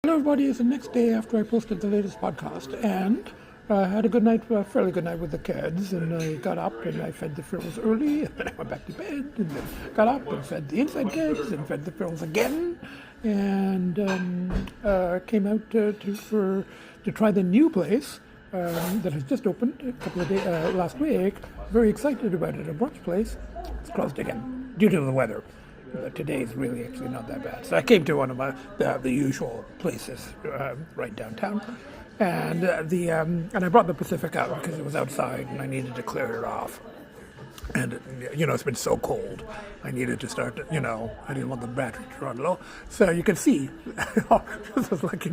Hello everybody, it's the next day after I posted the latest podcast, and I had a good night, fairly good night with the kids, and I got up and I fed the frills early, and then I went back to bed, and then got up and fed the inside kids, and fed the frills again, and came out to try the new place that has just opened a couple of days last week. Very excited about it, a brunch place. It's closed again due to the weather. Today is really actually not that bad. So I came to one of the usual places right downtown, and I brought the Pacific out because it was outside and I needed to clear it off. And it's been so cold. I needed to start. I didn't want the battery to run low. So you can see, this was like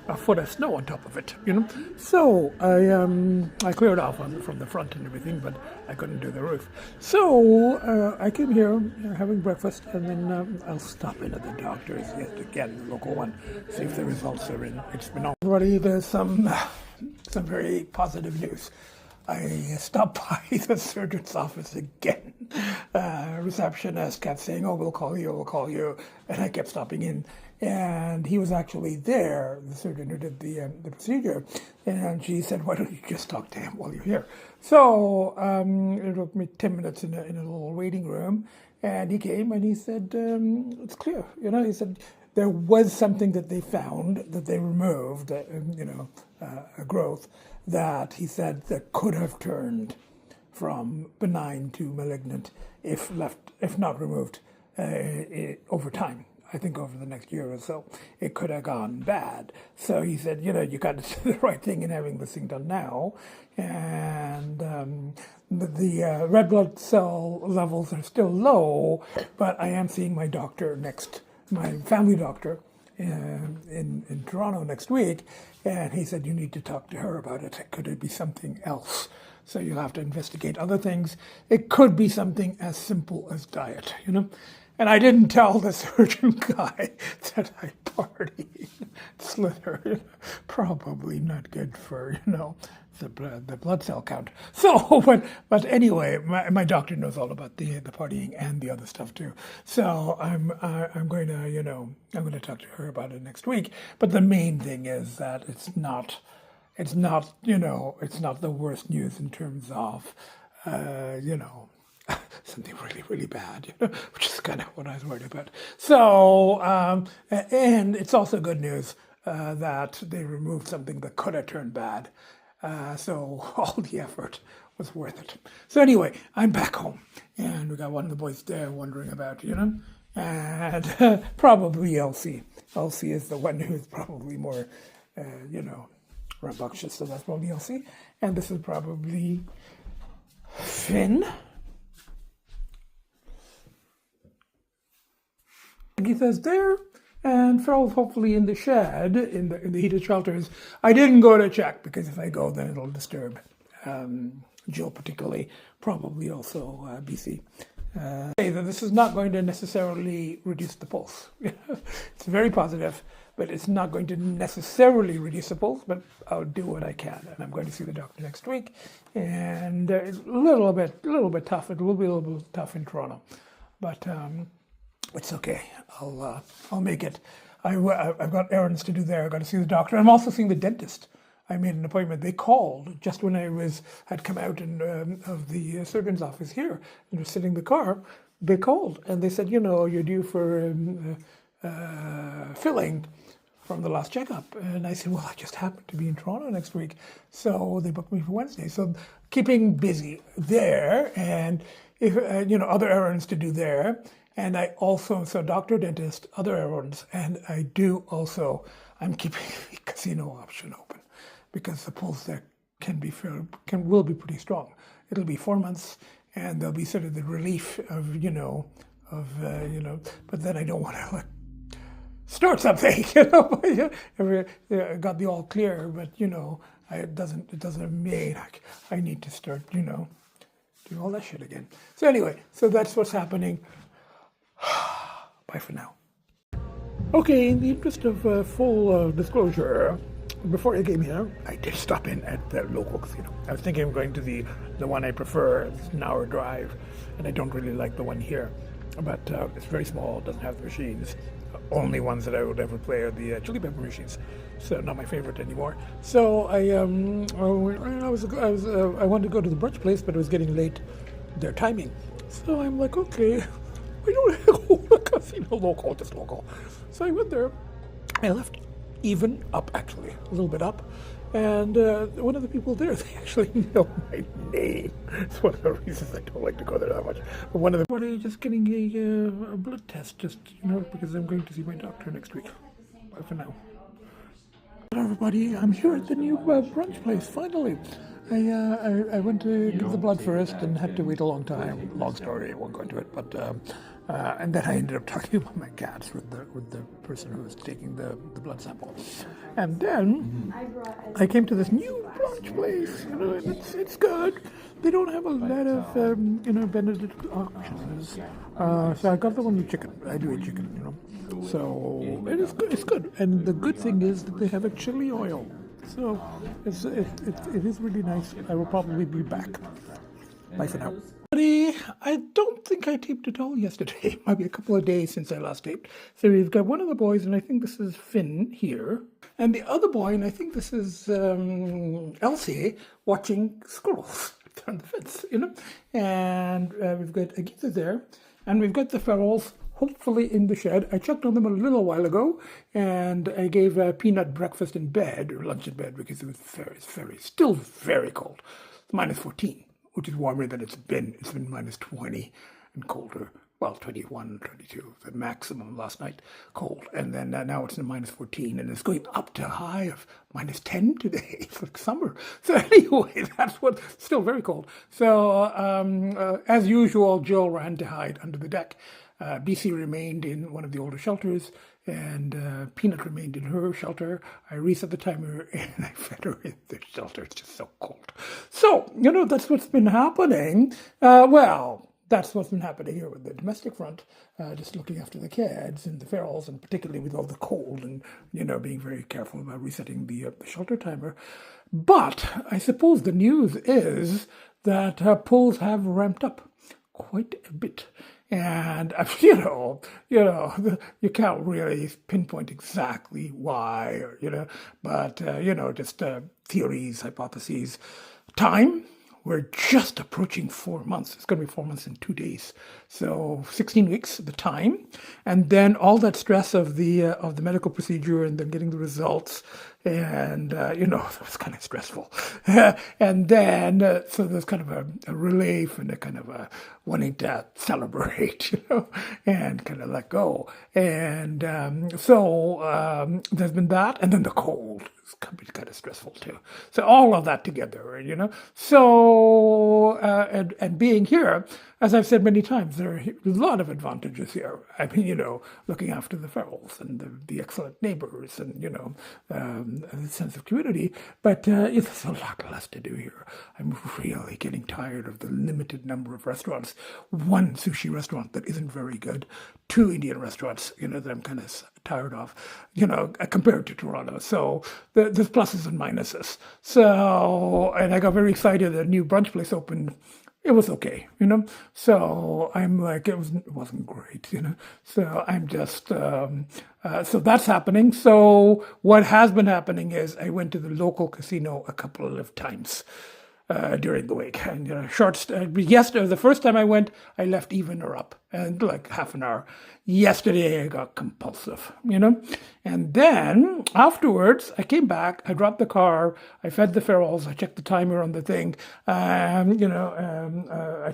a foot of snow on top of it, So I cleared off from the front and everything, but I couldn't do the roof. So I came here having breakfast, and then I'll stop in at the doctor's yet again, the local one, see if the results are in. It's been already. There's some very positive news. I stopped by the surgeon's office again. Receptionist kept saying, "Oh, we'll call you," and I kept stopping in. And he was actually there, the surgeon who did the procedure, and she said, "Why don't you just talk to him while you're here?" So it took me 10 minutes in a little waiting room, and he came and he said, "It's clear." He said there was something that they found that they removed, a growth that he said that could have turned from benign to malignant if not removed over time. I think over the next year or so, it could have gone bad. So he said, you got to do the right thing in having this thing done now. And the red blood cell levels are still low, but I am seeing my doctor my family doctor in Toronto next week. And he said, you need to talk to her about it. Could it be something else? So you'll have to investigate other things. It could be something as simple as diet, And I didn't tell the surgeon guy that I party. Slither, probably not good for, the blood cell count. So, but anyway, my doctor knows all about the partying and the other stuff too. So I'm going to talk to her about it next week. But the main thing is that it's not the worst news in terms of, something really, really bad, which is kind of what I was worried about. So, and it's also good news that they removed something that could have turned bad. So all the effort was worth it. So anyway, I'm back home, and we got one of the boys there wondering about, and probably Lcee. Lcee is the one who's probably more, rambunctious, so that's probably Lcee. And this is probably Finn. Agita's there, and Farrell's hopefully in the shed, in the heated shelters. I didn't go to check, because if I go, then it'll disturb Jill particularly, probably also BC. Say that this is not going to necessarily reduce the pulse. It's very positive, but it's not going to necessarily reduce the pulse, but I'll do what I can. And I'm going to see the doctor next week, and a little bit tough. It will be a little bit tough in Toronto, but it's okay. I'll make it. I've got errands to do there. I've got to see the doctor. I'm also seeing the dentist. I made an appointment. They called just when I had come out of the surgeon's office here and was sitting in the car. They called and they said, you're due for filling from the last checkup. And I said, well, I just happen to be in Toronto next week, so they booked me for Wednesday. So keeping busy there, and if other errands to do there. And I also, so doctor, dentist, other errands, and I'm keeping the casino option open, because the pulse there will be pretty strong. It'll be 4 months, and there'll be sort of the relief of, but then I don't want to start something, I got the all clear, but it doesn't mean I need to start, do all that shit again. So anyway, so that's what's happening. Bye for now. Okay, in the interest of full disclosure, before I came here, I did stop in at the local casino. I was thinking of going to the one I prefer. It's an hour drive, and I don't really like the one here. But it's very small, doesn't have the machines. only ones that I would ever play are the chili pepper machines. So not my favorite anymore. So I wanted to go to the brunch place, but it was getting late. Their timing. So I'm like, okay, we don't have a casino local, just local. So I went there. I left even up, actually, a little bit up. And one of the people there, they actually know my name. It's one of the reasons I don't like to go there that much. But one of the, what are you just getting a blood test, just, because I'm going to see my doctor next week. Bye for now. Hello everybody, I'm here at the new brunch place, finally. I went to give the blood first and had to wait a long time. Long story, I won't go into it, but and then I ended up talking about my cats with the person who was taking the blood sample. And then I came to this new brunch place, and it's good. They don't have a lot of Benedict options. So I got the one with chicken. I do eat chicken, So it is good. It's good, and the good thing is that they have a chili oil. So it is really nice. I will probably be back. Bye for now. I don't think I taped at all yesterday. Might be a couple of days since I last taped. So we've got one of the boys, and I think this is Finn here, and the other boy, and I think this is Lcee, watching squirrels on the fence, And we've got Agitta there, and we've got the ferals hopefully in the shed. I checked on them a little while ago, and I gave Peanut breakfast in bed, or lunch in bed, because it was still very cold. It's minus 14, which is warmer than it's been. It's been minus 20 and colder. Well, 21, 22, the maximum last night, cold. And then now it's in minus 14, and it's going up to a high of minus 10 today. It's like summer. So anyway, that's what, still very cold. So as usual, Jill ran to hide under the deck. BC remained in one of the older shelters, and Peanut remained in her shelter. I reset the timer, and I fed her in the shelter. It's just so cold. So, that's what's been happening. That's what's been happening here with the domestic front, just looking after the kids and the ferals, and particularly with all the cold and, being very careful about resetting the shelter timer. But I suppose the news is that pulls have ramped up quite a bit. And, you can't really pinpoint exactly why, but, just theories, hypotheses. Time, we're just approaching 4 months. It's going to be 4 months in 2 days. So 16 weeks, the time. And then all that stress of the medical procedure and then getting the results. And, that was kind of stressful. And then, so there's kind of a relief and a kind of a wanting to celebrate, and kind of let go. And there's been that. And then the cold. It's kind of stressful too. So all of that together, So, and being here, as I've said many times, there are a lot of advantages here. I mean, looking after the ferals and the excellent neighbours and, the sense of community. But there's a lot less to do here. I'm really getting tired of the limited number of restaurants. One sushi restaurant that isn't very good. 2 Indian restaurants, that I'm kind of tired of, compared to Toronto. So there's pluses and minuses. So, and I got very excited that a new brunch place opened. It was okay, So I'm like, it wasn't great, So I'm just, so that's happening. So what has been happening is I went to the local casino a couple of times during the week. And, yesterday, the first time I went, I left even or up, and like half an hour. Yesterday, I got compulsive, And then afterwards, I came back, I dropped the car, I fed the ferals, I checked the timer on the thing, I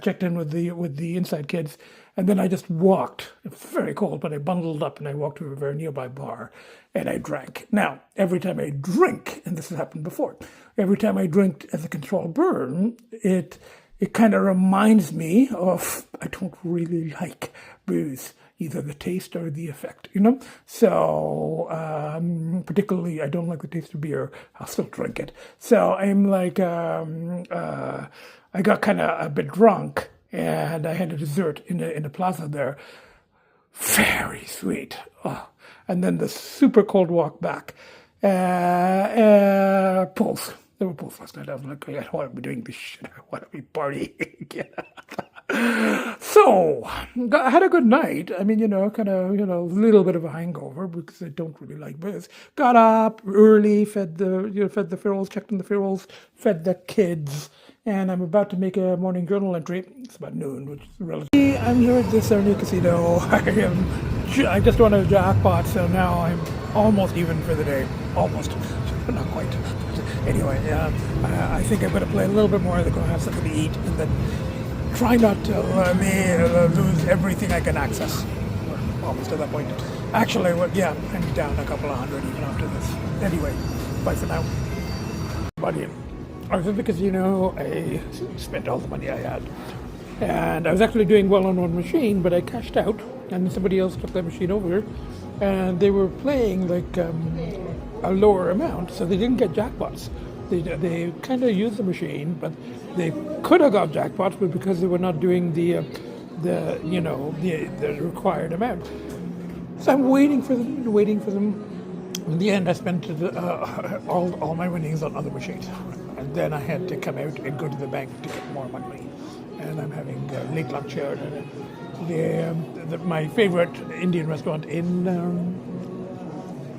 checked in with the inside kids, and then I just walked. It's very cold, but I bundled up and I walked to a very nearby bar, and I drank. Now, every time I drink, and this has happened before, every time I drink as a controlled burn, it kind of reminds me of, I don't really like booze, either the taste or the effect, So, particularly, I don't like the taste of beer. I'll still drink it. So I'm like, I got kind of a bit drunk, and I had a dessert in the plaza there. Very sweet. Oh. And then the super cold walk back. Pulse. There were pulse last night. I was like, I don't want to be doing this shit. I want to be partying again. So, I had a good night. I mean, kind of, a little bit of a hangover because I don't really like birds. Got up early, fed the ferals, checked on the ferals, fed the kids, and I'm about to make a morning journal entry. It's about noon, which is relatively. I'm here at the Sarnia Casino. I just won a jackpot, so now I'm almost even for the day. Almost, not quite. Anyway, I think I'm going to play a little bit more. I'm going to have something to eat, and then try not to lose everything I can access. We're almost at that point. Actually, I'm down a couple of hundred even after this. Anyway, bye for now. Buddy, I was at the casino. I spent all the money I had. And I was actually doing well on one machine, but I cashed out, and somebody else took that machine over, and they were playing like a lower amount, so they didn't get jackpots. They kind of used the machine, but they could have got jackpots, but because they were not doing the required amount. So I'm waiting for them. In the end, I spent all my winnings on other machines, and then I had to come out and go to the bank to get more money. And I'm having late lunch here. My favorite Indian restaurant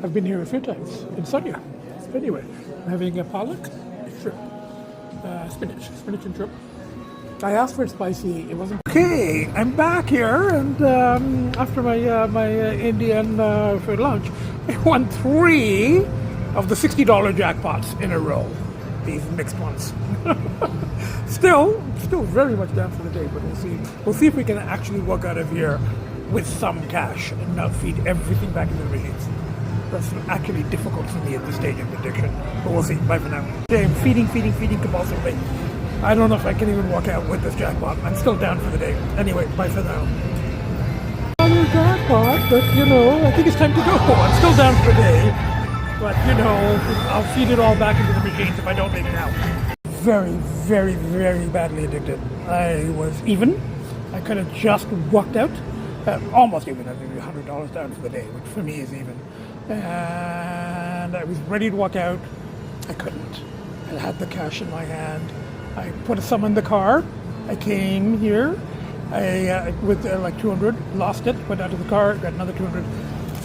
I've been here a few times in Sarnia. Anyway, I'm having a palak, shrimp, spinach and shrimp. I asked for it spicy. It wasn't. Okay, I'm back here, and after my Indian for lunch, I won 3 of the $60 jackpots in a row. These mixed ones. Still very much down for the day, but we'll see. We'll see if we can actually walk out of here with some cash and not feed everything back into the machines. That's actually difficult for me at this stage of addiction, but we'll see. Bye for now. I'm feeding compulsively. I don't know if I can even walk out with this jackpot. I'm still down for the day. Anyway, bye for now. Another jackpot, but I think it's time to go. I'm still down for the day, but I'll feed it all back into the machines if I don't make it out. Very, very, very badly addicted. I was even. I could have just walked out. Almost even. I think $100 down for the day, which for me is even. And I was ready to walk out. I couldn't. I had the cash in my hand. I put some in the car. I came here. With like 200, lost it, went out to the car, got another 200.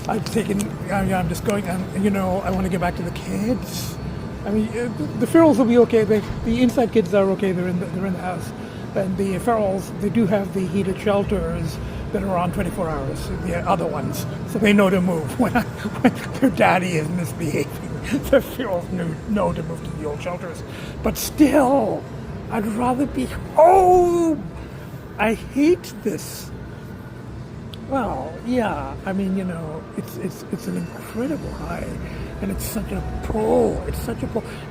I've taken, I'm just going, and I want to get back to the kids. I mean, the ferals will be okay. The inside kids are okay. They're in the house. And the ferals, they do have the heated shelters that are on 24 hours, the other ones. So they know to move. When their daddy is misbehaving, the ferals know to move to the old shelters. But still, I'd rather be home. I hate this. Well, yeah, I mean, it's an incredible high, and it's such a pull.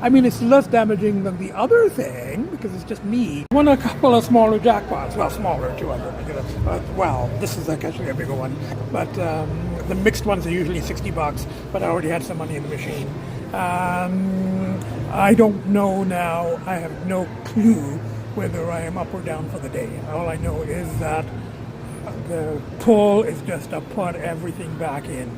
I mean, it's less damaging than the other thing, because it's just me. Won a couple of smaller jackpots. Well, smaller, 200. This is actually a bigger one. But the mixed ones are usually $60, but I already had some money in the machine. I don't know now. I have no clue whether I am up or down for the day. All I know is that the pull is just to put everything back in.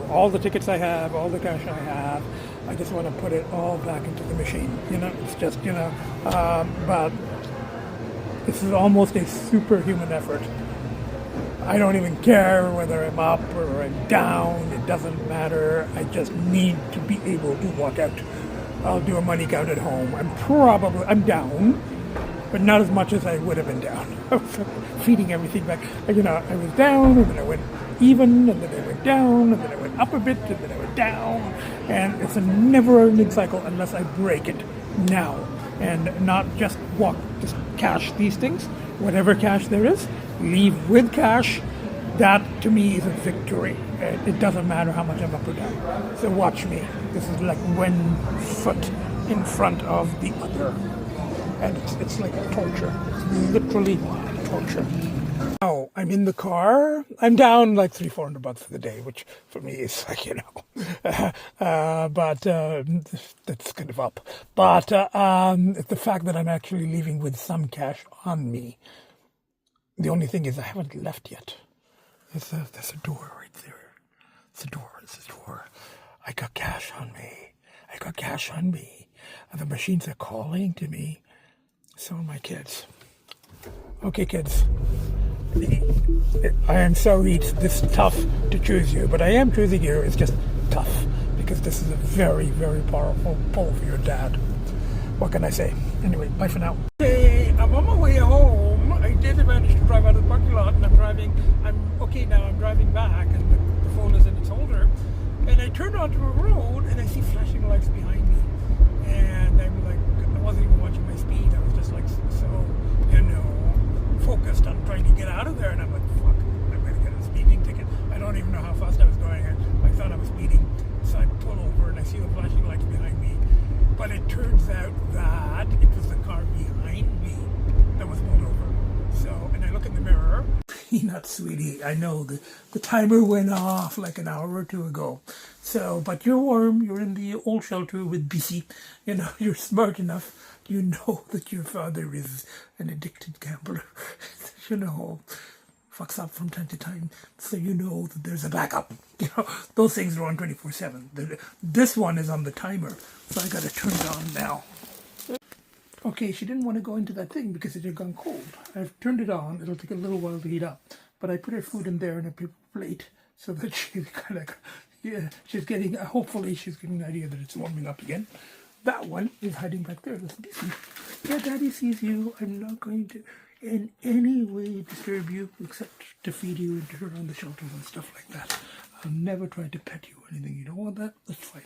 All the tickets I have, all the cash I have, I just want to put it all back into the machine. It's just, but this is almost a superhuman effort. I don't even care whether I'm up or I'm down. It doesn't matter. I just need to be able to walk out. I'll do a money count at home. I'm down, but not as much as I would have been down. Feeding everything back. I was down, and then I went even, and then I went down, and then I went up a bit, and then I went down. And it's a never-ending cycle unless I break it now. And not just cash these things. Whatever cash there is, leave with cash. That, to me, is a victory. It doesn't matter how much I'm up or down. So watch me. This is like one foot in front of the other. And it's like torture. It's literally torture. Now, I'm in the car. I'm down like $300-400 for the day, which for me is like, but that's kind of up. But it's the fact that I'm actually leaving with some cash on me. The only thing is I haven't left yet. There's a door right there. It's a door. I got cash on me. And the machines are calling to me. So are my kids. Okay, kids. I am sorry it's this tough to choose you, but I am choosing you. It's just tough because this is a very, very powerful pull for your dad. What can I say? Anyway, bye for now. Hey, I'm on my way home. I did manage to drive out of the parking lot, and I'm okay now. I'm driving back, and the phone is in its holder. And I turned onto a road, and I see flashing lights behind me. And I'm like, I wasn't even watching my speed. I was just like so, focused on trying to get out of there. And I'm like, fuck, I'm going to get a speeding ticket. I don't even know how fast I was going. I thought I was speeding. So I pull over, and I see the flashing lights behind me. But it turns out that it was the car behind me that was pulled over. So, and I look in the mirror. Peanut, sweetie, I know the timer went off like an hour or two ago. So, but you're warm. You're in the old shelter with BC. You're smart enough. You know that your father is an addicted gambler. Fucks up from time to time. So you know that there's a backup. Those things are on 24/7. This one is on the timer. So I got to turn it on now. Okay, she didn't want to go into that thing because it had gone cold. I've turned it on. It'll take a little while to heat up. But I put her food in there in a paper plate so that she's kind of, hopefully she's getting the idea that it's warming up again. That one is hiding back there. Listen, do you see? Yeah, Daddy sees you. I'm not going to in any way disturb you except to feed you and turn on the shelters and stuff like that. I'll never try to pet you or anything. You don't want that? That's fine.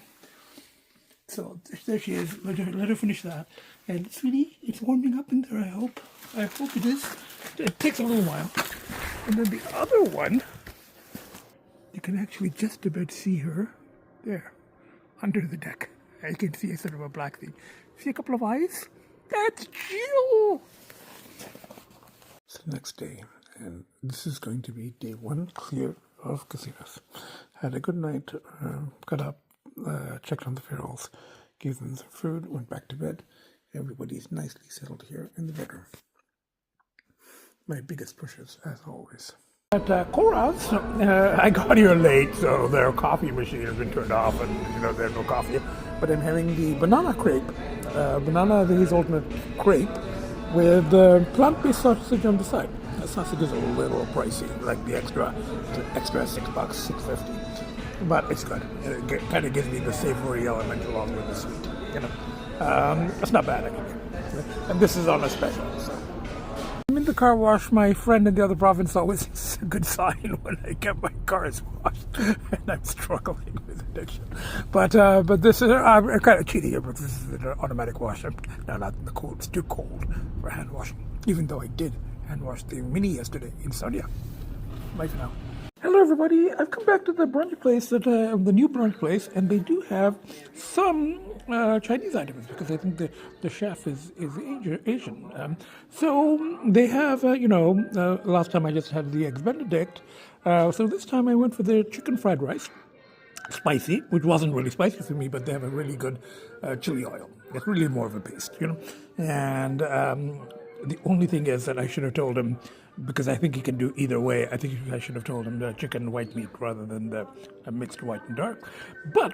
So there she is. Let her finish that. And sweetie, it's warming up in there, I hope. I hope it is. It takes a little while. And then the other one, you can actually just about see her there, under the deck. You can see a sort of a black thing. See a couple of eyes? That's Jill! It's the next day, and this is going to be day 1 clear of casinos. Had a good night, got up, checked on the ferals, gave them some food, went back to bed. Everybody's nicely settled here in the bedroom. My biggest pushes, as always. At Cora's, I got here late, so their coffee machine has been turned off, and there's no coffee. But I'm having the banana crepe, the hazelnut crepe, with plant-based sausage on the side. The sausage is a little pricey, like the extra $6, $6.50. But it's good. It kind of gives me the savory element along with the sweet. It's not bad, actually. And this is on a special, so. I'm in the car wash. My friend in the other province always is a good sign when I get my cars washed, and I'm struggling with addiction. But this is I'm kind of cheating here. But this is an automatic wash. No, not in the cold. It's too cold for hand washing. Even though I did hand wash the Mini yesterday in Sarnia. Bye for now. Hello, everybody. I've come back to the brunch place, the new brunch place, and they do have some Chinese items because I think the chef is Asian. So they have, last time I just had the eggs Benedict. So this time I went for the chicken fried rice, spicy, which wasn't really spicy for me, but they have a really good chili oil. It's really more of a paste, And the only thing is that I should have told him, because I think he can do either way. I think I should have told him the chicken white meat rather than the mixed white and dark. But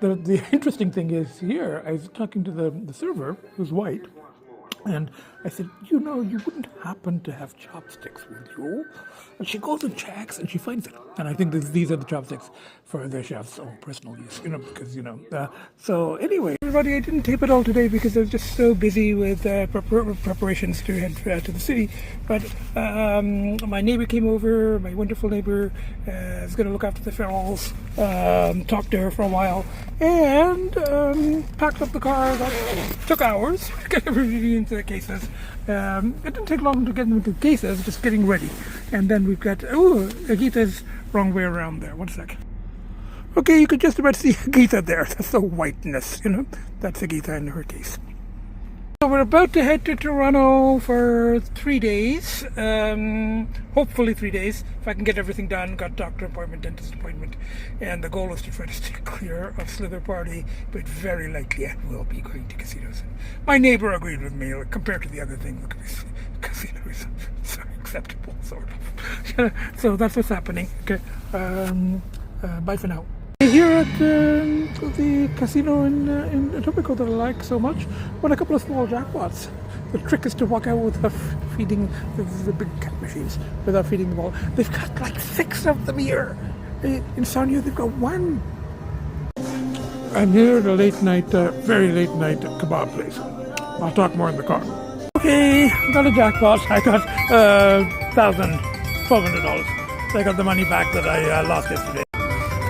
the interesting thing is here, I was talking to the server, who's white, and I said, you wouldn't happen to have chopsticks with you? And she goes and checks, and she finds it. And I think these are the chopsticks for the chef's own personal use, because, so anyway, everybody, I didn't tape it all today because I was just so busy with preparations to head to the city. But my neighbor came over, my wonderful neighbor, is going to look after the ferals, talked to her for a while, and packed up the car. That took hours, get everything into the cases. It didn't take long to get them into the cases, just getting ready. And then we've got, Agita's wrong way around there. One sec. Okay, you could just about see Agitta there. That's the whiteness, That's Agitta in her case. So we're about to head to Toronto for 3 days. Hopefully 3 days. If I can get everything done. Got doctor appointment, dentist appointment. And the goal is to try to stay clear of Slither Party. But very likely I will be going to casinos. My neighbor agreed with me. Compared to the other thing, look at this. Casino is acceptable, sort of. So that's what's happening. Okay. Bye for now. Here at the casino in Etobicoke that I like so much, won a couple of small jackpots. The trick is to walk out without feeding the big cat machines, without feeding them all. They've got like 6 of them here. In Sarnia, they've got 1. I'm here at a late night, very late night kebab place. I'll talk more in the car. Okay, got a jackpot. I got $1,200. I got the money back that I lost yesterday.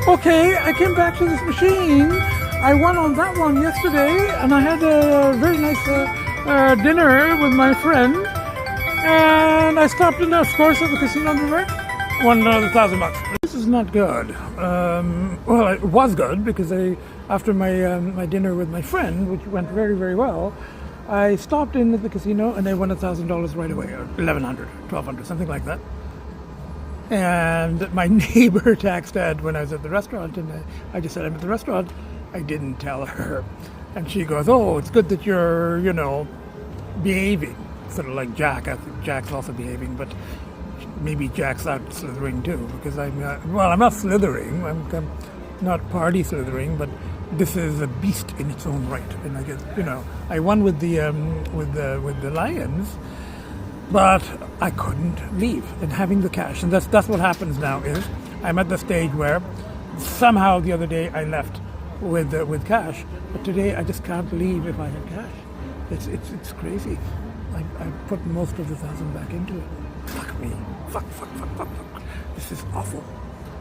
Okay, I came back to this machine. I won on that one yesterday, and I had a very nice dinner with my friend. And I stopped in, of course, at the casino on the right. Won another $1,000. This is not good. Well, it was good because after my dinner with my friend, which went very, very well, I stopped in at the casino and I won $1,000 right away, or $1,100, $1,200, something like that. And my neighbor texted when I was at the restaurant, and I just said I'm at the restaurant. I didn't tell her. And she goes, "Oh, it's good that you're, behaving." Sort of like Jack. I think Jack's also behaving, but maybe Jack's out slithering too, because I'm not slithering. I'm not party slithering, but this is a beast in its own right. And I guess, I won with the lions. But I couldn't leave, and having the cash, and that's what happens now. Is I'm at the stage where somehow the other day I left with cash, but today I just can't leave if I have cash. It's crazy. I put most of the 1,000 back into it. Fuck me. Fuck. This is awful.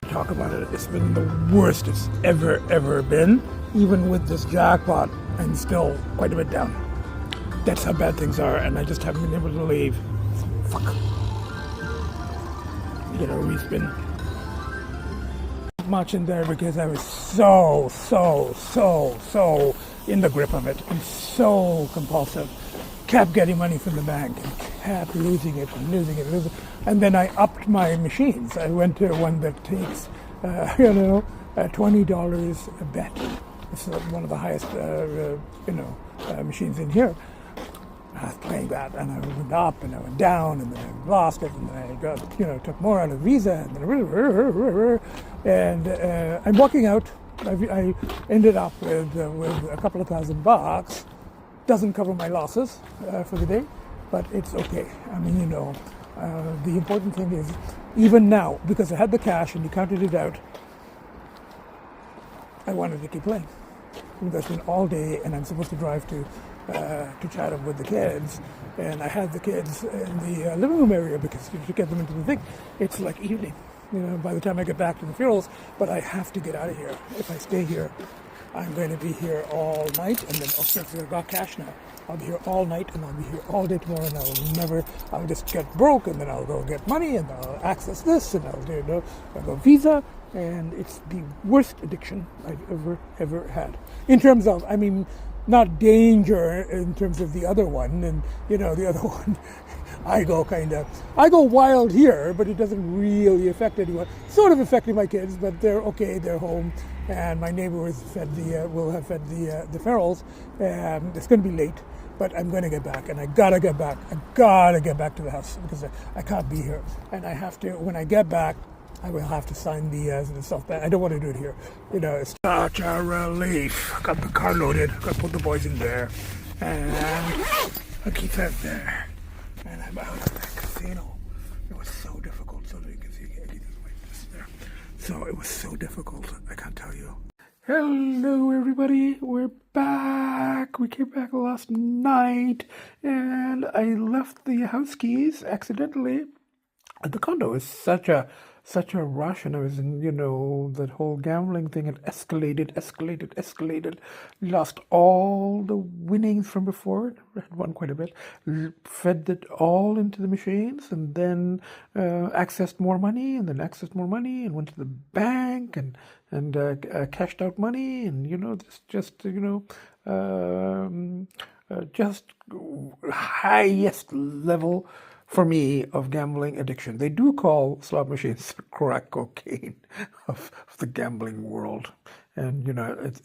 Talk about it. It's been the worst it's ever been. Even with this jackpot, I'm still quite a bit down. That's how bad things are, and I just haven't been able to leave. Fuck. We've been much in there because I was so in the grip of it and so compulsive. Kept getting money from the bank and kept losing it. And then I upped my machines. I went to one that takes, $20 a bet. It's one of the highest, machines in here. I was playing that, and I went up, and I went down, and then I lost it, and then I got, took more out of Visa, and I'm walking out. I ended up with a couple of $1,000. Doesn't cover my losses for the day, but it's okay. I mean, the important thing is, even now, because I had the cash and you counted it out, I wanted to keep playing. It's been all day, and I'm supposed to drive to Chatham with the kids, and I had the kids in the living room area because to get them into the thing, it's like evening, by the time I get back to the funerals. But I have to get out of here. If I stay here, I'm going to be here all night, and then since I've got cash now, I'll be here all night, and I'll be here all day tomorrow, and I'll just get broke, and then I'll go get money, and I'll access this, and I'll go Visa. And it's the worst addiction I've ever had. In terms of, not danger in terms of the other one. And, the other one, I go wild here, but it doesn't really affect anyone. Sort of affecting my kids, but they're okay, they're home. And my neighbor will have fed the ferals. It's going to be late, but I'm going to get back, and I gotta get back. I gotta get back to the house because I can't be here. And I have to, when I get back, I will have to sign the stuff back. I don't want to do it here. It's such a relief. Got the car loaded. Got to put the boys in there. And Agitta there. And I'm out of that casino. It was so difficult. So you can see Agitta's way just there. So it was so difficult. I can't tell you. Hello, everybody. We're back. We came back last night. And I left the house keys accidentally at the condo. It's such a rush, and I was in, that whole gambling thing had escalated. Lost all the winnings from before. Had won quite a bit. Fed it all into the machines, and then accessed more money, and went to the bank and cashed out money, and just highest level for me of gambling addiction. They do call slot machines crack cocaine of the gambling world, and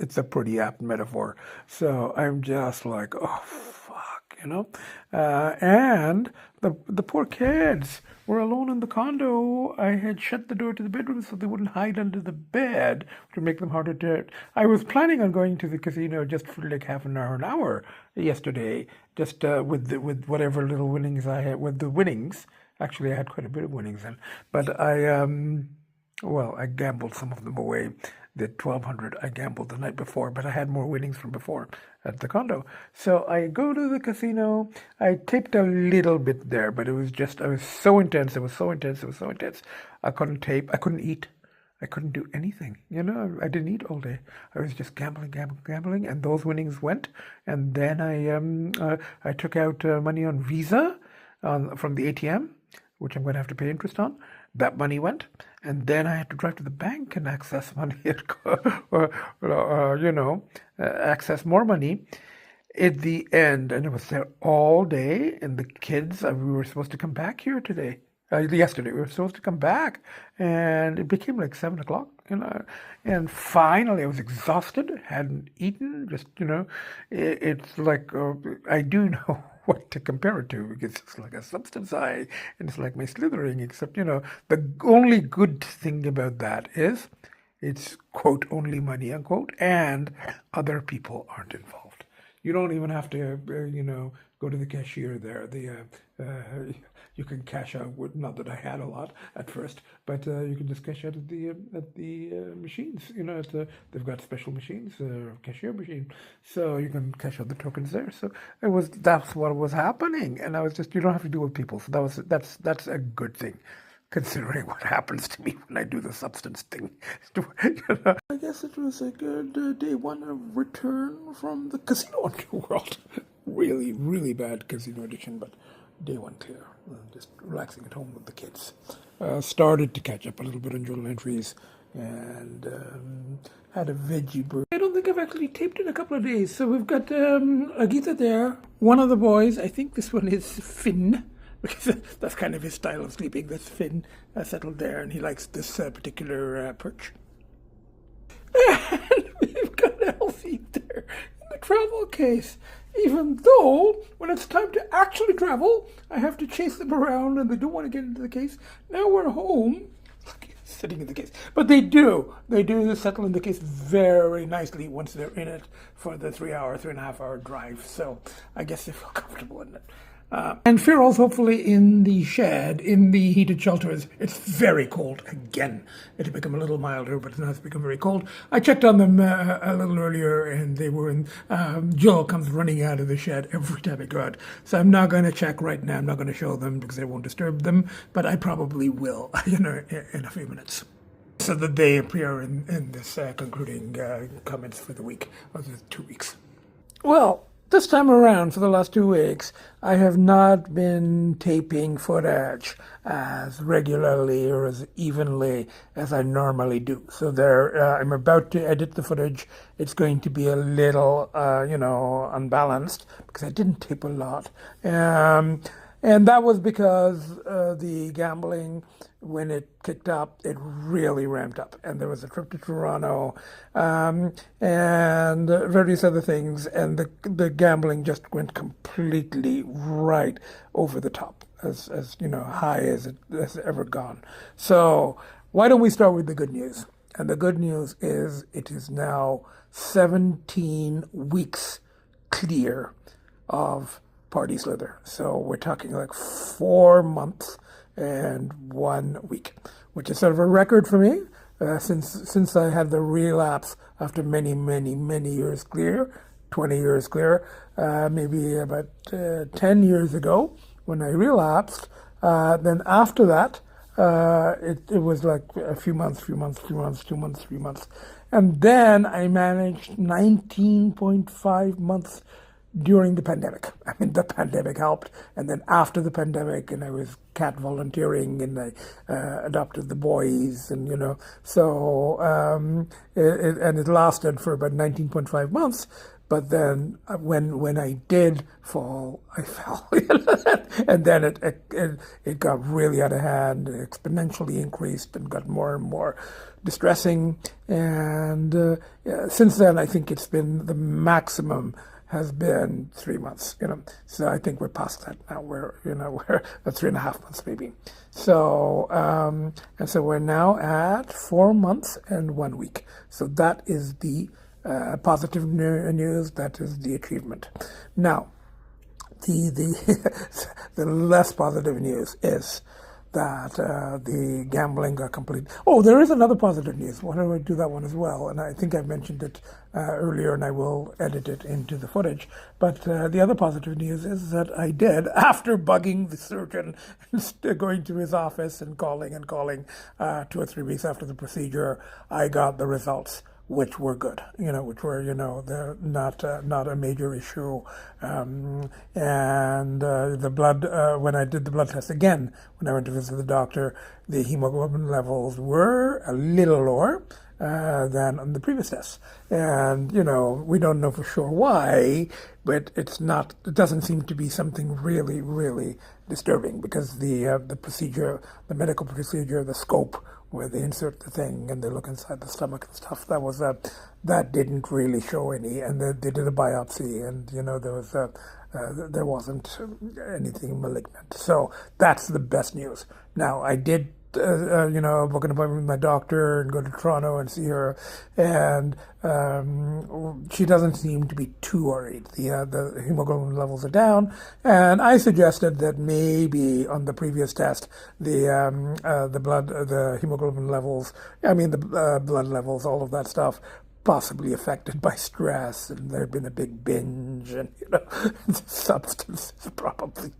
it's a pretty apt metaphor. So I'm just like, oh fuck, And the poor kids were alone in the condo. I had shut the door to the bedroom so they wouldn't hide under the bed to make them harder to. I was planning on going to the casino just for like half an hour yesterday, just with whatever little winnings I had, with the winnings. Actually, I had quite a bit of winnings then, but I gambled some of them away. The 1,200 I gambled the night before, but I had more winnings from before at the condo. So I go to the casino. I taped a little bit there, but it was so intense. It was so intense. I couldn't tape. I couldn't eat. I couldn't do anything. I didn't eat all day. I was just gambling, and those winnings went. And then I took out money on Visa from the ATM, which I'm going to have to pay interest on. That money went, and then I had to drive to the bank and access money, access more money at the end. And it was there all day. And the kids, we were supposed to come back here today. Yesterday, we were supposed to come back, and it became like 7:00. And finally, I was exhausted, hadn't eaten. Just it's like I do know what to compare it to, because it's like a substance high, and it's like my slithering, except, the only good thing about that is it's, quote, only money, unquote, and other people aren't involved. You don't even have to, go to the cashier there. You can cash out, not that I had a lot at first, but you can just cash out at the machines. They've got special machines, cashier machine, so you can cash out the tokens there. So that's what was happening, and I was just, you don't have to do it with people. So that's a good thing, considering what happens to me when I do the substance thing. I guess it was a good day one of return from the casino world. Really, really bad casino addiction, but day one clear. Just relaxing at home with the kids. Started to catch up a little bit on journal entries, and had a veggie burger. I don't think I've actually taped in a couple of days. So we've got Agitta there. One of the boys, I think this one is Finn, because that's kind of his style of sleeping. That's Finn, settled there, and he likes this particular perch. And we've got Lcee there in the travel case. Even though, when it's time to actually travel, I have to chase them around and they don't want to get into the case. Now we're home, sitting in the case. But they do settle in the case very nicely once they're in it for the 3.5 hour drive. So I guess they feel comfortable in it. And Feral's hopefully in the shed, in the heated shelters. It's very cold again. It had become a little milder, but now it's become very cold. I checked on them a little earlier, and they were in. Jill comes running out of the shed every time I go out. So I'm not going to check right now. I'm not going to show them because I won't disturb them, but I probably will, in a few minutes, so that they appear in this concluding comments for the week, or the 2 weeks. Well, this time around, for the last 2 weeks, I have not been taping footage as regularly or as evenly as I normally do. So I'm about to edit the footage. It's going to be a little, unbalanced, because I didn't tape a lot. And that was because the gambling, when it kicked up, it really ramped up. And there was a trip to Toronto and various other things. And the gambling just went completely right over the top, as high as it has ever gone. So why don't we start with the good news? And the good news is it is now 17 weeks clear of party slither. So we're talking like 4 months and 1 week, which is sort of a record for me since I had the relapse after many years clear, 20 years clear, maybe about 10 years ago when I relapsed. Then after that, it was like a few months, 2 months, 3 months. And then I managed 19.5 months during the pandemic. I mean, the pandemic helped. And then after the pandemic, and I was cat volunteering, and I adopted the boys, and, so, it lasted for about 19.5 months. But then when I did fall, I fell. And then it got really out of hand, exponentially increased, and got more and more distressing. And since then, I think it's been the maximum has been 3 months, So I think we're past that now. We're 3.5 months maybe. So, and so we're now at 4 months and 1 week. So that is the positive news. That is the achievement. Now, the the less positive news is that the gambling got complete. Oh, there is another positive news. Why don't I do that one as well? And I think I mentioned it earlier, and I will edit it into the footage. But the other positive news is that I did, after bugging the surgeon, going to his office and calling 2 or 3 weeks after the procedure, I got the results, which were good, which were, they're not a major issue. And the blood, when I did the blood test again, when I went to visit the doctor, the hemoglobin levels were a little lower than on the previous tests. And, we don't know for sure why, but it doesn't seem to be something really, really disturbing, because the procedure, the medical procedure, the scope, where they insert the thing and they look inside the stomach and stuff, that didn't really show any. And they did a biopsy, and there wasn't anything malignant. So that's the best news. Now, I did book an appointment with my doctor and go to Toronto and see her, and she doesn't seem to be too worried. The hemoglobin levels are down, and I suggested that maybe on the previous test, the hemoglobin levels, the blood levels, all of that stuff, possibly affected by stress, and there had been a big binge, and the substances probably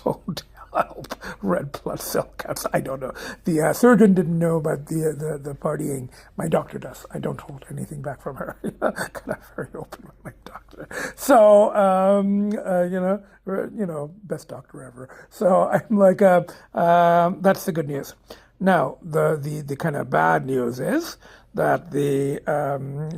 don't help red blood cell counts. I don't know. The surgeon didn't know about the partying. My doctor does. I don't hold anything back from her. Kind of very open with my doctor. So best doctor ever. So I'm like, that's the good news. Now the kind of bad news is that the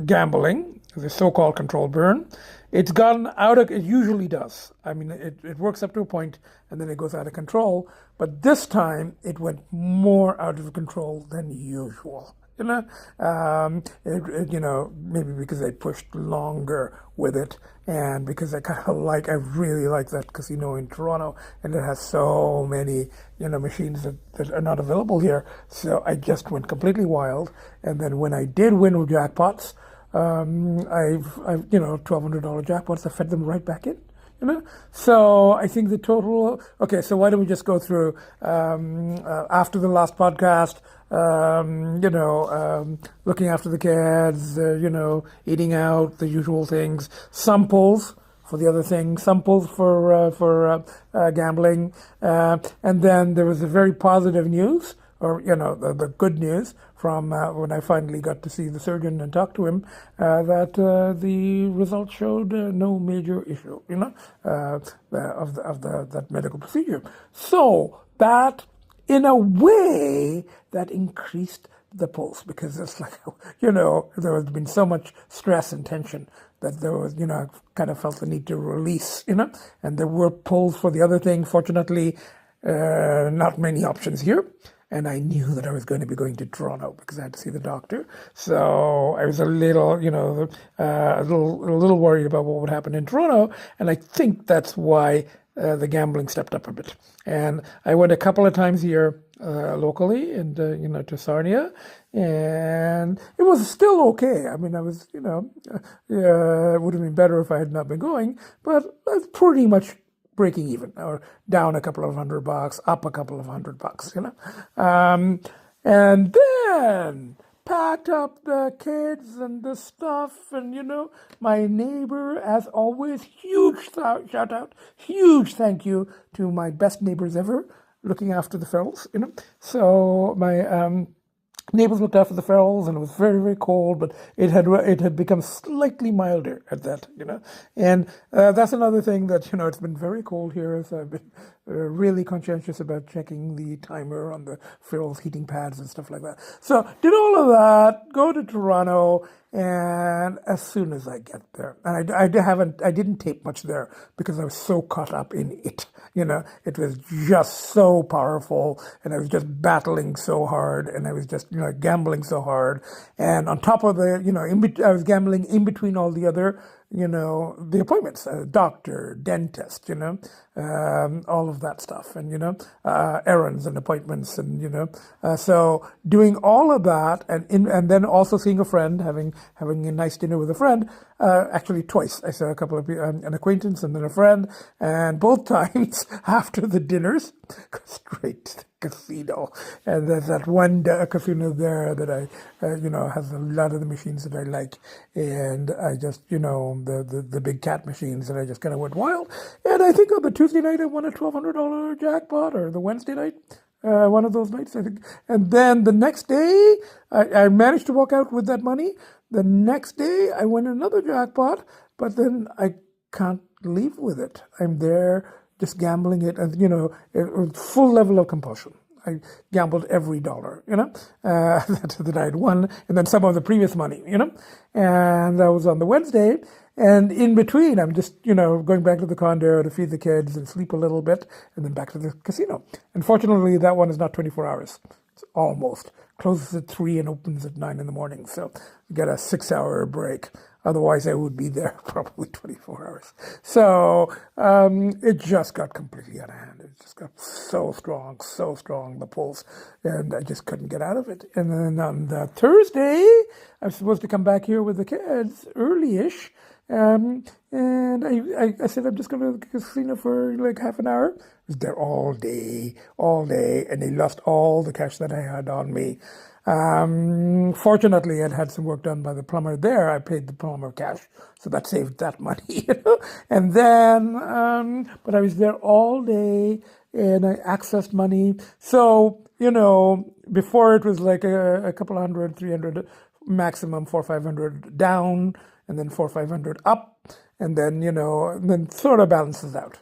gambling, the so-called control burn, it's gotten out of, it usually does. It works up to a point and then it goes out of control. But this time it went more out of control than usual. Maybe because I pushed longer with it, and because I really like that casino in Toronto, and it has so many, machines that are not available here. So I just went completely wild. And then when I did win with jackpots, I've $1,200 jackpots, I fed them right back in. So I think the total. Okay, so why don't we just go through after the last podcast? Looking after the kids, eating out, the usual things. Some pulls for the other thing, some pulls for gambling, and then there was a very positive news, or the good news from when I finally got to see the surgeon and talk to him, that the results showed no major issue, of that medical procedure. So that, in a way, that increased the pulse, because it's like, there has been so much stress and tension that there was, I kind of felt the need to release, and there were pulls for the other thing. Fortunately, not many options here. And I knew that I was going to be going to Toronto because I had to see the doctor. So I was a little, a little worried about what would happen in Toronto. And I think that's why the gambling stepped up a bit. And I went a couple of times here locally, and to Sarnia, and it was still okay. I was, it would have been better if I had not been going, but that's pretty much breaking even, or down a couple of $100, up a couple of $100, and then packed up the kids and the stuff, and my neighbor, as always, huge shout out, huge thank you to my best neighbors ever, looking after the ferals, So my neighbors looked after the ferals, and it was very, very cold, but it had become slightly milder at that, And that's another thing that, it's been very cold here, so I've been really conscientious about checking the timer on the ferals heating pads and stuff like that. So did all of that, go to Toronto, And as soon as I get there, and I didn't tape much there because I was so caught up in it. It was just so powerful, and I was just battling so hard, and I was just, gambling so hard. And on top of the, I was gambling in between all the other, the appointments, doctor, dentist, all of that stuff, and, errands and appointments, and, so doing all of that, and then also seeing a friend, having a nice dinner with a friend, actually twice. I saw a couple of an acquaintance and then a friend, and both times after the dinners, go straight to the casino. And there's that one casino there that I, has a lot of the machines that I like, and I just, the big cat machines, and I just kind of went wild. And I think on the Tuesday night I won a $1,200 jackpot, or the Wednesday night. One of those nights, I think. And then the next day, I managed to walk out with that money. The next day, I won another jackpot, but then I can't leave with it. I'm there just gambling it, and, full level of compulsion. I gambled every dollar, that I had won, and then some of the previous money, and that was on the Wednesday. And in between, I'm just, going back to the condo to feed the kids and sleep a little bit, and then back to the casino. Unfortunately, that one is not 24 hours. It's almost. Closes at 3 and opens at 9 in the morning. So you get a 6-hour break. Otherwise, I would be there probably 24 hours. So it just got completely out of hand. It just got so strong, the pulse, and I just couldn't get out of it. And then on the Thursday, I was supposed to come back here with the kids early-ish. And I said, I'm just going to the casino for like half an hour. I was there all day, and they lost all the cash that I had on me. Fortunately, I'd had some work done by the plumber there. I paid the plumber cash, so that saved that money. And then, but I was there all day, and I accessed money. So, before it was like a couple of hundred, 300, maximum 400-500 down, and then 400-500 up, and then, and then sort of balances out.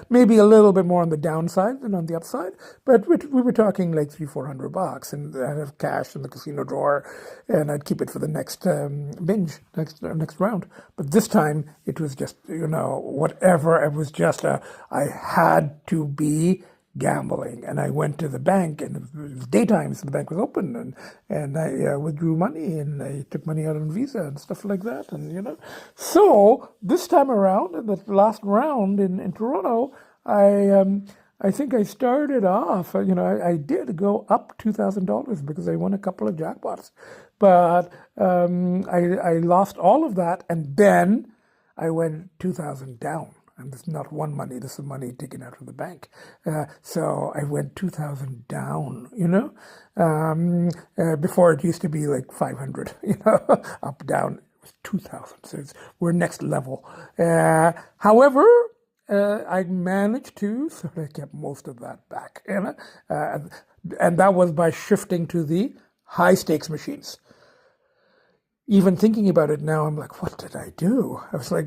Maybe a little bit more on the downside than on the upside, but we were talking like $300-400, and I have cash in the casino drawer, and I'd keep it for the next binge, next round. But this time it was just, whatever. It was just I had to be gambling, and I went to the bank, and it was daytime, so the bank was open, and I withdrew money, and I took money out on Visa and stuff like that, and So this time around, in the last round in Toronto, I think I started off, I did go up $2,000 because I won a couple of jackpots, but I lost all of that, and then I went 2,000 down. And this is not one money, this is money taken out of the bank. So I went 2,000 down, before it used to be like 500, up, down, it was 2,000. So we're next level. However, I managed to sort of get most of that back, and that was by shifting to the high stakes machines. Even thinking about it now, I'm like, what did I do? I was like,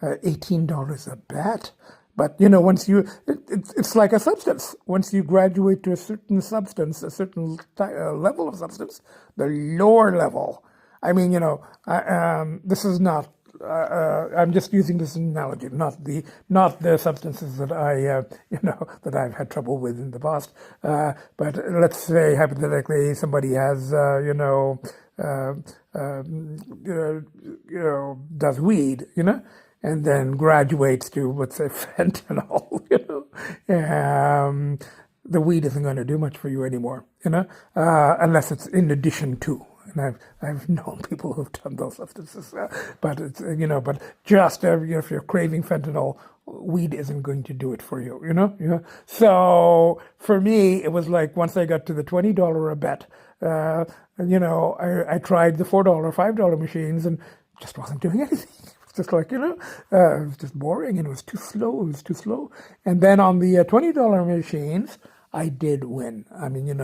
$18 a bet. But, once it's like a substance. Once you graduate to a certain substance, a certain level of substance, the lower level. I mean, this is not, I'm just using this analogy, not the substances that that I've had trouble with in the past. But let's say, hypothetically, somebody has, does weed, and then graduates to, let's say, fentanyl, the weed isn't going to do much for you anymore, unless it's in addition to. And I've known people who've done those substances, but it's, but just if you're craving fentanyl, weed isn't going to do it for you, So for me, it was like once I got to the $20 a bet, I tried the $4, $5 machines and just wasn't doing anything. Just like, it was just boring, and it was too slow. And then on the $20 machines, I did win. I mean,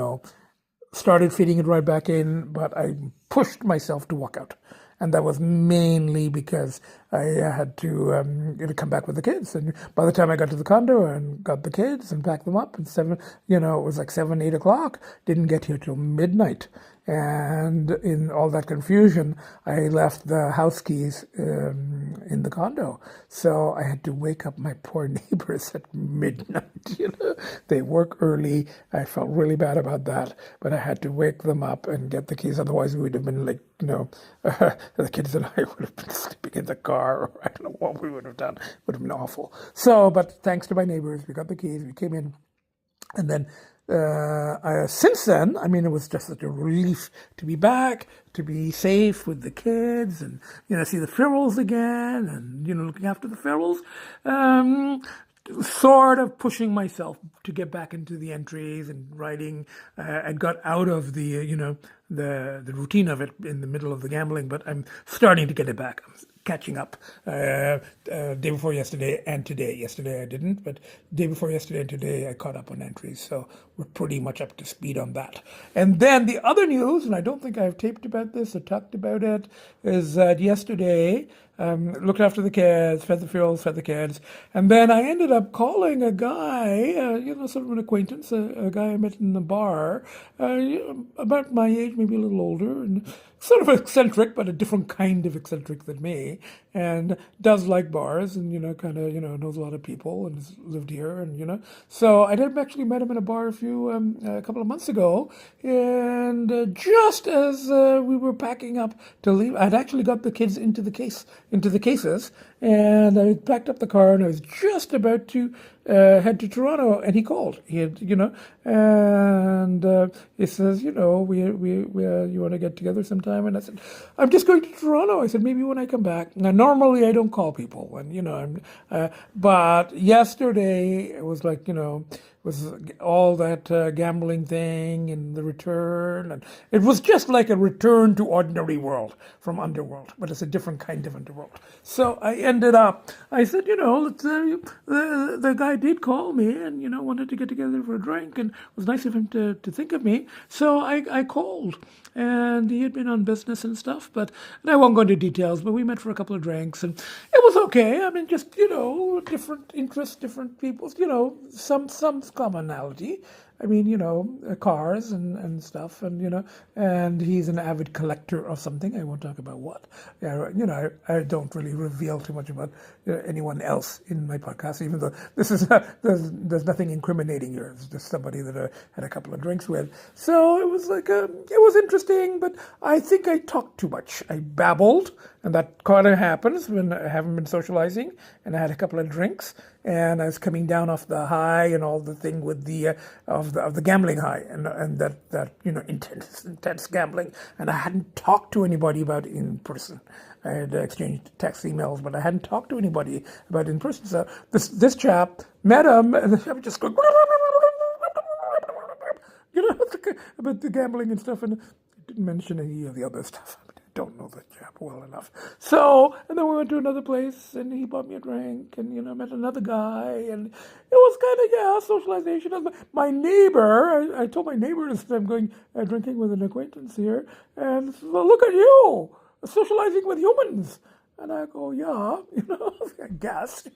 started feeding it right back in, but I pushed myself to walk out. And that was mainly because I had to come back with the kids. And by the time I got to the condo and got the kids and packed them up, and it was like 7, 8 o'clock, didn't get here till midnight. And in all that confusion, I left the house keys in the condo. So I had to wake up my poor neighbors at midnight. They work early. I felt really bad about that, but I had to wake them up and get the keys. Otherwise, we would have been like, the kids and I would have been sleeping in the car, or I don't know what we would have done. It would have been awful. So, but thanks to my neighbors, we got the keys, we came in, and then since then, I mean, it was just such a relief to be back, to be safe with the kids, and see the ferals again, and looking after the ferals. Sort of pushing myself to get back into the entries and writing. I got out of the the routine of it in the middle of the gambling, but I'm starting to get it back. I'm catching up. Day before yesterday and today. Yesterday I didn't, but day before yesterday and today I caught up on entries. So we're pretty much up to speed on that. And then the other news, and I don't think I've taped about this or talked about it, is that yesterday looked after the kids, fed the ferals, fed the kids, and then I ended up calling a guy, sort of an acquaintance, a guy I met in the bar, about my age, maybe a little older, and sort of eccentric, but a different kind of eccentric than me, and does like bars, and knows a lot of people, and has lived here, and so I did actually met him in a bar a couple of months ago, and just as we were packing up to leave, I'd actually got the kids into the cases, and I packed up the car, and I was just about to head to Toronto, and he called. He had, and he says, we you want to get together sometime? And I said, I'm just going to Toronto. I said, maybe when I come back. Now, normally I don't call people, and but yesterday it was like, was all that gambling thing and the return, and it was just like a return to ordinary world from underworld, but it's a different kind of underworld. So I ended up, I said, the guy did call me and wanted to get together for a drink, and it was nice of him to think of me. So I called, and he had been on business and stuff, and I won't go into details, but we met for a couple of drinks, and it was okay. I mean, just different interests, different people's, some commonality. I mean, cars and stuff, and and he's an avid collector of something. I won't talk about what. I don't really reveal too much about anyone else in my podcast, even though this is there's nothing incriminating here. It's just somebody that I had a couple of drinks with. So it was like it was interesting, but I think I talked too much. I babbled, and that kind of happens when I haven't been socializing, and I had a couple of drinks, and I was coming down off the high and all the thing with the of the gambling high, and that intense gambling, and I hadn't talked to anybody about it in person. I had exchanged text emails, but I hadn't talked to anybody about it in person. So this chap, met him, and the chap just going about the gambling and stuff, and didn't mention any of the other stuff. Don't know the chap well enough. So, and then we went to another place, and he bought me a drink, and met another guy, and it was kind of socialization. My neighbor, I told my neighbors that I'm going drinking with an acquaintance here, and so, look at you, socializing with humans. And I go, yeah, I guess.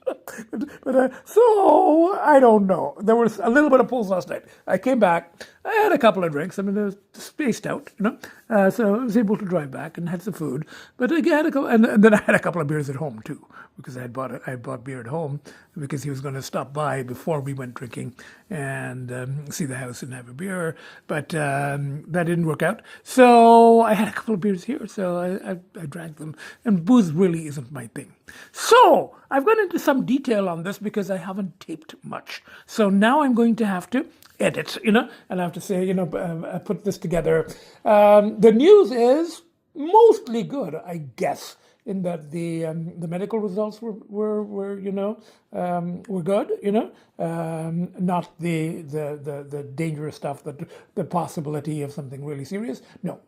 but so, I don't know. There was a little bit of pulse last night. I came back, I had a couple of drinks. I mean, I was spaced out, so I was able to drive back and had some food. But I had and then I had a couple of beers at home, too, because I bought beer at home because he was going to stop by before we went drinking and see the house and have a beer. But that didn't work out. So I had a couple of beers here, so I drank them. And booze really isn't my thing. So I've gone into some detail on this because I haven't taped much. So now I'm going to have to edit, and I have to say, put this together. The news is mostly good, I guess, in that the medical results were good, not the dangerous stuff, the possibility of something really serious. No,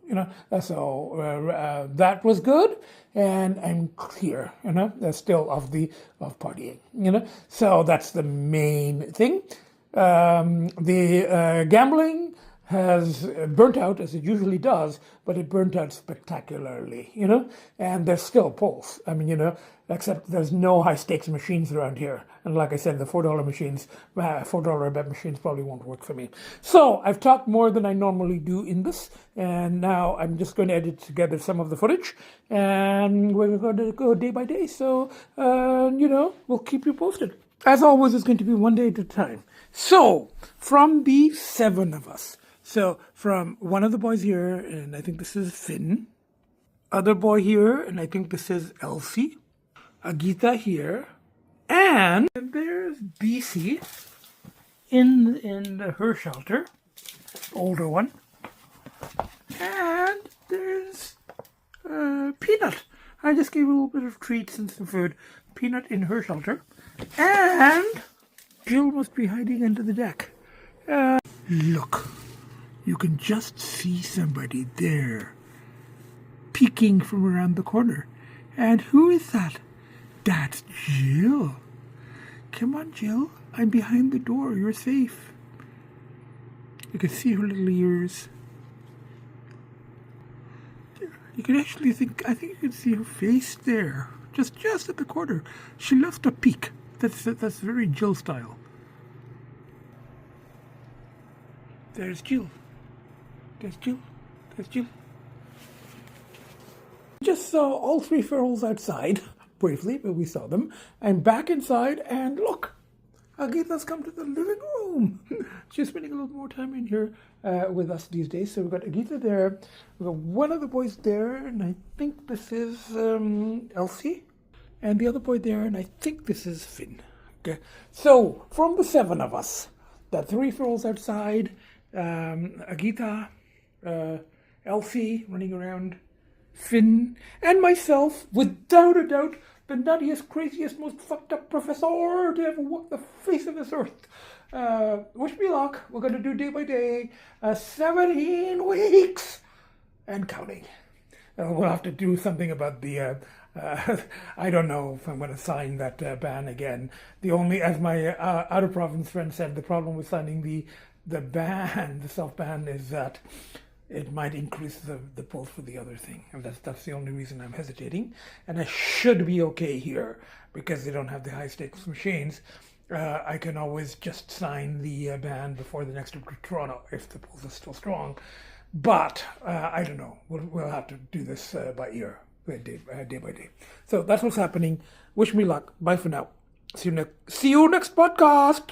so that was good, and I'm clear, still of partying, so that's the main thing. The gambling has burnt out as it usually does, but it burnt out spectacularly, and there's still pulse. I mean, except there's no high stakes machines around here. And like I said, the $4 machines, $4 bet machines probably won't work for me. So I've talked more than I normally do in this, and now I'm just going to edit together some of the footage, and we're going to go day by day. So, we'll keep you posted. As always, it's going to be one day at a time. So, from the 7 of us, so from one of the boys here, and I think this is Finn, other boy here, and I think this is Lcee, Agita here, and there's BC in her shelter, older one, and there's Peanut. I just gave a little bit of treats and some food. Peanut in her shelter, and Jill must be hiding under the deck. Look, you can just see somebody there, peeking from around the corner. And who is that? That's Jill. Come on, Jill. I'm behind the door. You're safe. You can see her little ears. You can actually I think you can see her face there. Just at the corner. She loves to peek. That's very Jill style. There's Jill. There's Jill. There's Jill. Just saw all 3 ferals outside, briefly, but we saw them. I'm back inside, and look, Agita's come to the living room. She's spending a little more time in here with us these days. So we've got Agita there. We've got one of the boys there, and I think this is Lcee. And the other boy there, and I think this is Finn. Okay. So, from the 7 of us, the 3 ferals outside, Agita, Lcee running around, Finn, and myself, without a doubt, the nuttiest, craziest, most fucked up professor to ever walk the face of this earth. Wish me luck. We're going to do day by day, 17 weeks, and counting. We'll have to do something about the, I don't know if I'm going to sign that ban again. The only, as my out-of-province friend said, the problem with signing the ban, the self-ban, is that it might increase the pulse for the other thing. And that's the only reason I'm hesitating. And I should be okay here because they don't have the high-stakes machines. I can always just sign the ban before the next trip to Toronto if the pulse is still strong. But I don't know. We'll have to do this by ear, day by day. So that's what's happening. Wish me luck. Bye for now. See you next podcast.